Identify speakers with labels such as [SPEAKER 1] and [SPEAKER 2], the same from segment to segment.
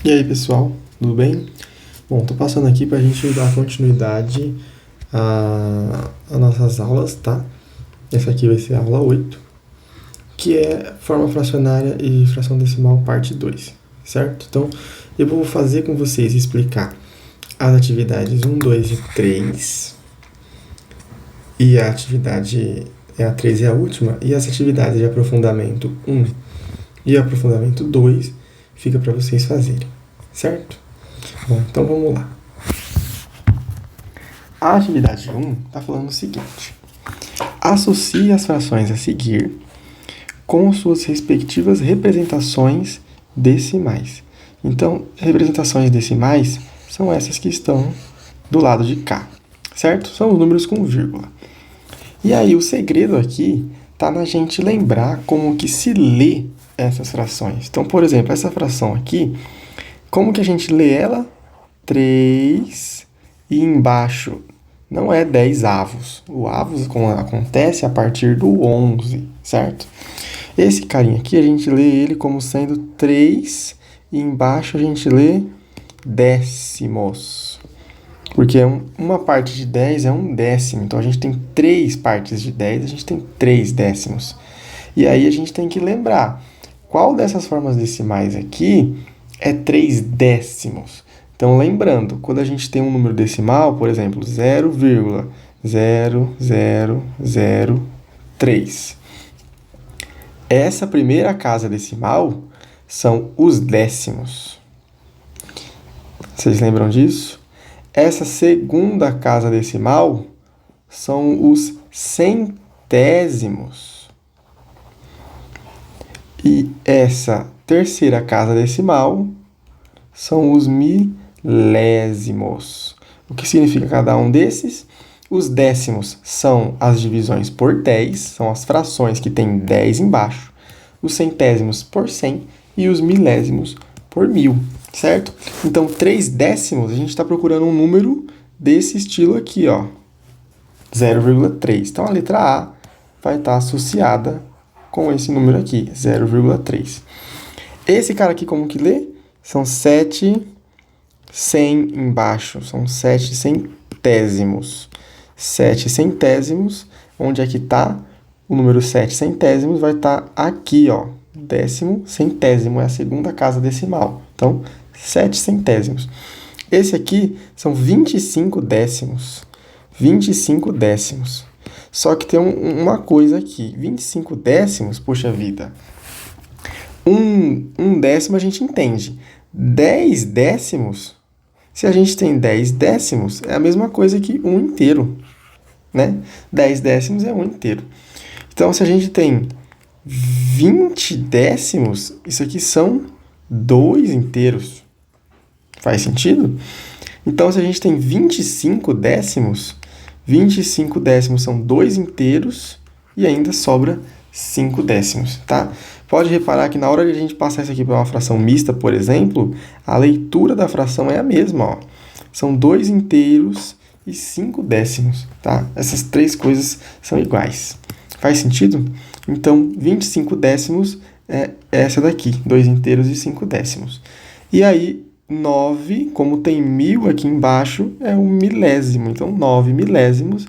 [SPEAKER 1] E aí, pessoal, tudo bem? Bom, tô passando aqui para a gente dar continuidade às nossas aulas, tá? Essa aqui vai ser a aula 8, que é forma fracionária e fração decimal parte 2, certo? Então, eu vou fazer com vocês explicar as atividades 1, 2 e 3, e a atividade a 3 é a última, e as atividades de aprofundamento 1 e aprofundamento 2 fica para vocês fazerem, certo? Bom, então vamos lá. A atividade 1 está falando o seguinte: associe as frações a seguir com suas respectivas representações decimais. Então, representações decimais são essas que estão do lado de cá, certo? São os números com vírgula. E aí, o segredo aqui está na gente lembrar como que se lê essas frações. Então, por exemplo, essa fração aqui, como que a gente lê ela? 3 e embaixo não é 10 avos. O avos acontece a partir do 11, certo? Esse carinha aqui, a gente lê ele como sendo 3 e embaixo a gente lê décimos. Porque uma parte de 10 é um décimo. Então, a gente tem 3 partes de 10, a gente tem 3 décimos. E aí, a gente tem que lembrar qual dessas formas decimais aqui é 3 décimos. Então, lembrando, quando a gente tem um número decimal, por exemplo, 0,0003, essa primeira casa decimal são os décimos. Vocês lembram disso? Essa segunda casa decimal são os centésimos. E essa terceira casa decimal são os milésimos. O que significa cada um desses? Os décimos são as divisões por 10, são as frações que têm 10 embaixo. Os centésimos por 100 e os milésimos por 1000, certo? Então, 3 décimos, a gente está procurando um número desse estilo aqui, ó, 0,3. Então, a letra A vai estar associada com esse número aqui, 0,3. Esse cara aqui, como que lê? São 7 100 embaixo, são 7 centésimos. 7 centésimos, onde é que está? O número 7 centésimos vai estar aqui, ó. Décimo centésimo é a segunda casa decimal. Então, 7 centésimos. Esse aqui são 25 décimos. 25 décimos. Só que tem uma coisa aqui. 25 décimos, poxa vida. Um décimo a gente entende. 10 décimos, se a gente tem 10 décimos, é a mesma coisa que um inteiro, né? 10 décimos é um inteiro. Então, se a gente tem 20 décimos, isso aqui são 2 inteiros. Faz sentido? Então, se a gente tem 25 décimos são 2 inteiros e ainda sobra 5 décimos, tá? Pode reparar que na hora de a gente passar isso aqui para uma fração mista, por exemplo, a leitura da fração é a mesma, ó. São 2 inteiros e 5 décimos, tá? Essas três coisas são iguais. Faz sentido? Então, 25 décimos é essa daqui, 2 inteiros e 5 décimos. E aí, 9, como tem 1000 aqui embaixo, é um milésimo. Então, 9 milésimos,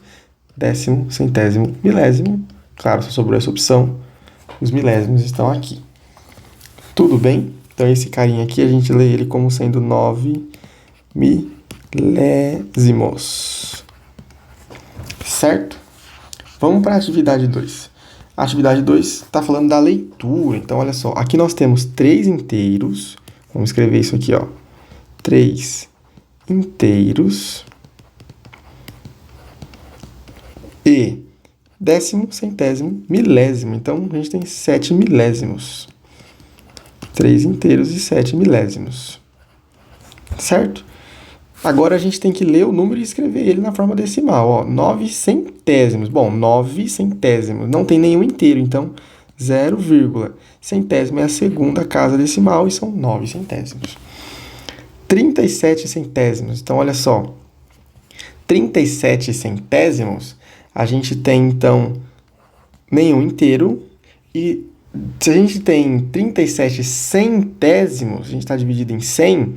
[SPEAKER 1] décimo, centésimo, milésimo. Claro, só sobrou essa opção. Os milésimos estão aqui. Tudo bem? Então, esse carinha aqui, a gente lê ele como sendo 9 milésimos. Certo? Vamos para a atividade 2. A atividade 2 está falando da leitura. Então, olha só. Aqui nós temos 3 inteiros. Vamos escrever isso aqui, ó. 3 inteiros e décimo, centésimo, milésimo. Então, a gente tem 7 milésimos. 3 inteiros e 7 milésimos. Certo? Agora, a gente tem que ler o número e escrever ele na forma decimal. Ó, 9 centésimos. Bom, 9 centésimos. Não tem nenhum inteiro, então 0, centésimo é a segunda casa decimal e são 9 centésimos. 37 centésimos. Então, olha só. 37 centésimos, a gente tem, então, nenhum inteiro e Se a gente tem 37 centésimos, a gente está dividido em 100,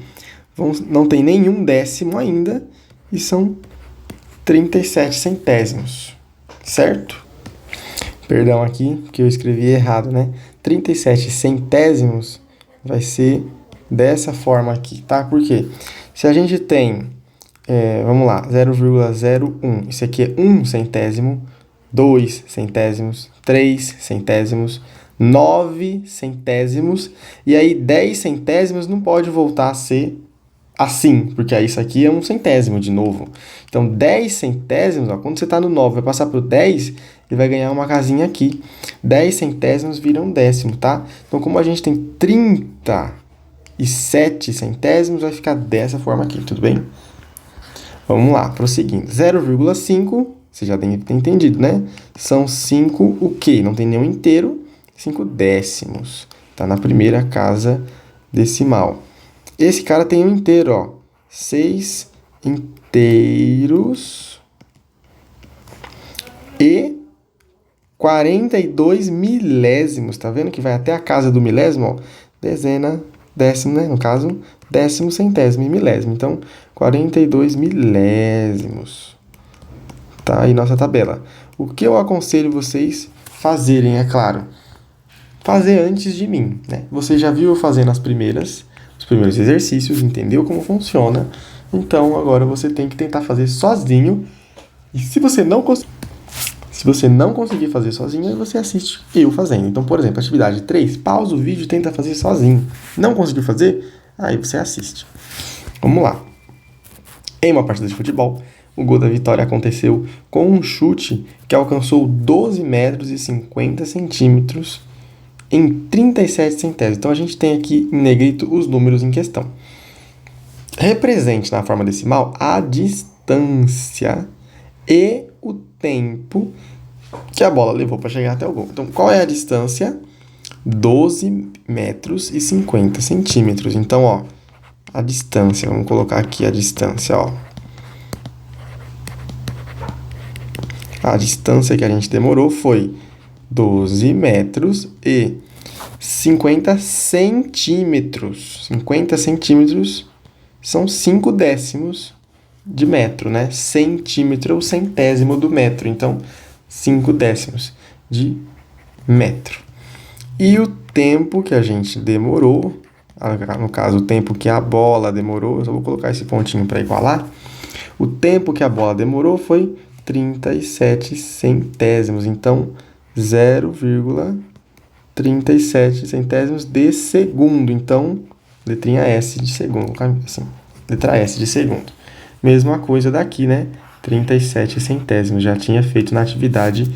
[SPEAKER 1] não tem nenhum décimo ainda, e são 37 centésimos, certo? Perdão aqui, porque eu escrevi errado, né? 37 centésimos vai ser dessa forma aqui, tá? Por quê? Se a gente tem, vamos lá, 0,01, isso aqui é 1 centésimo, 2 centésimos, 3 centésimos, 9 centésimos, e aí 10 centésimos não pode voltar a ser assim, porque aí isso aqui é 1 centésimo de novo. Então, 10 centésimos, ó, quando você está no 9 vai passar para o 10, ele vai ganhar uma casinha aqui. 10 centésimos viram décimo, tá? Então, como a gente tem 37 centésimos, vai ficar dessa forma aqui, tudo bem? Vamos lá, prosseguindo. 0,5, você já deve ter entendido, né? São 5 o quê? Não tem nenhum inteiro, 5 décimos. Tá na primeira casa decimal. Esse cara tem um inteiro, ó. 6 inteiros e 42 milésimos. Tá vendo que vai até a casa do milésimo, ó? Dezena, décimo, né? No caso, décimo, centésimo e milésimo. Então, 42 milésimos. Tá aí nossa tabela. O que eu aconselho vocês fazerem, é claro, fazer antes de mim, né? Você já viu eu fazendo os primeiros exercícios, entendeu como funciona. Então, agora você tem que tentar fazer sozinho. E se você não conseguir fazer sozinho, aí você assiste eu fazendo. Então, por exemplo, atividade 3, pausa o vídeo e tenta fazer sozinho. Não conseguiu fazer? Aí você assiste. Vamos lá. Em uma partida de futebol, o gol da vitória aconteceu com um chute que alcançou 12 metros e 50 centímetros em 37 centésimos. Então, a gente tem aqui em negrito os números em questão. Represente na forma decimal a distância e o tempo que a bola levou para chegar até o gol. Então, qual é a distância? 12 metros e 50 centímetros. Então, ó, a distância, vamos colocar aqui a distância, ó. A distância que a gente demorou foi 12 metros e 50 centímetros. 50 centímetros são 5 décimos de metro, né? Centímetro é o centésimo do metro. Então, 5 décimos de metro. E o tempo que a gente demorou, no caso, o tempo que a bola demorou, eu só vou colocar esse pontinho para igualar. O tempo que a bola demorou foi 37 centésimos. Então, 0,37 centésimos de segundo. Então, letrinha S de segundo, assim, letra S de segundo. Mesma coisa daqui, né? 37 centésimos, já tinha feito na atividade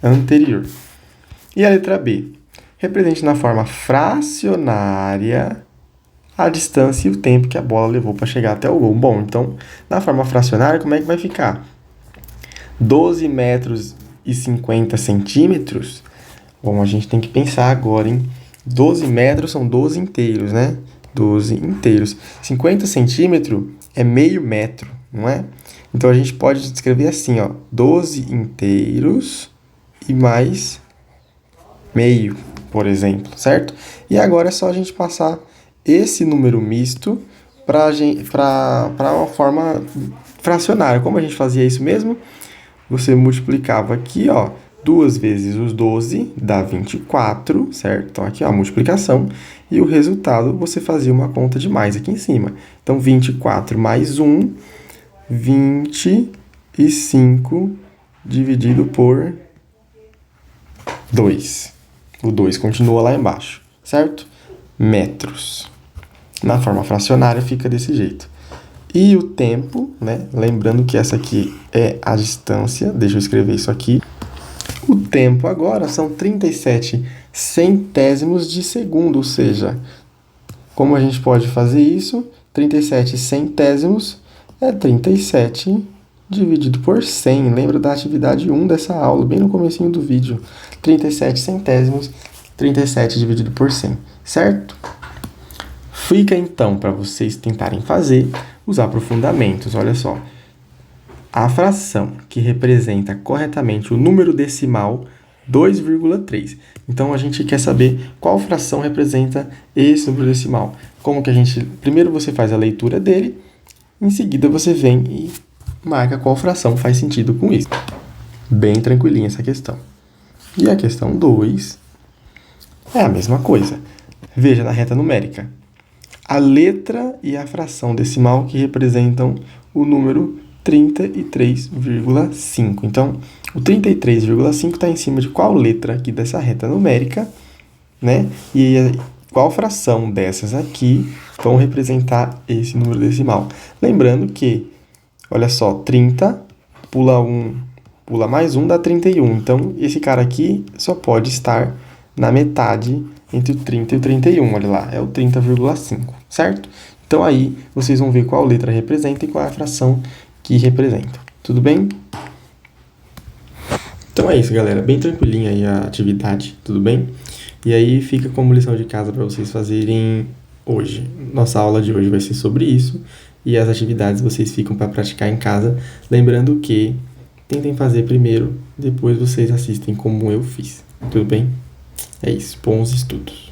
[SPEAKER 1] anterior. E a letra B? Represente na forma fracionária a distância e o tempo que a bola levou para chegar até o gol. Bom, então, na forma fracionária, como é que vai ficar? 12 metros e 50 centímetros. Bom, a gente tem que pensar agora em 12 metros são 12 inteiros, né? 12 inteiros. 50 centímetros é meio metro, não é? Então, a gente pode escrever assim, ó. 12 inteiros e mais meio, por exemplo, certo? E agora é só a gente passar esse número misto para uma forma fracionária. Como a gente fazia isso mesmo? Você multiplicava aqui, ó, 2 vezes os 12 dá 24, certo? Então, aqui, ó, a multiplicação. E o resultado, você fazia uma conta de mais aqui em cima. Então, 24 mais 1, 25 dividido por 2. O 2 continua lá embaixo, certo? Metros. Na forma fracionária fica desse jeito. E o tempo, né? Lembrando que essa aqui é a distância. Deixa eu escrever isso aqui. O tempo agora são 37 centésimos de segundo, ou seja, como a gente pode fazer isso? 37 centésimos é 37 dividido por 100. Lembra da atividade 1 dessa aula, bem no comecinho do vídeo. 37 centésimos, 37 dividido por 100, certo? Fica então para vocês tentarem fazer os aprofundamentos. Olha só, a fração que representa corretamente o número decimal 2,3. Então, a gente quer saber qual fração representa esse número decimal. Como que a gente... Primeiro você faz a leitura dele, em seguida você vem e marca qual fração faz sentido com isso. Bem tranquilinha essa questão. E a questão 2 é a mesma coisa. Veja na reta numérica. A letra e a fração decimal que representam o número 33,5. Então, o 33,5 está em cima de qual letra aqui dessa reta numérica, né? E qual fração dessas aqui vão representar esse número decimal. Lembrando que, olha só, 30 pula 1, pula mais 1 dá 31. Então, esse cara aqui só pode estar na metade entre o 30 e o 31. Olha lá, é o 30,5, certo? Então, aí vocês vão ver qual letra representa e qual é a fração que representa. Tudo bem? Então é isso, galera. Bem tranquilinha aí a atividade, tudo bem? E aí fica como lição de casa para vocês fazerem hoje. Nossa aula de hoje vai ser sobre isso. E as atividades vocês ficam para praticar em casa. Lembrando que tentem fazer primeiro, depois vocês assistem como eu fiz. Tudo bem? É isso. Bons estudos.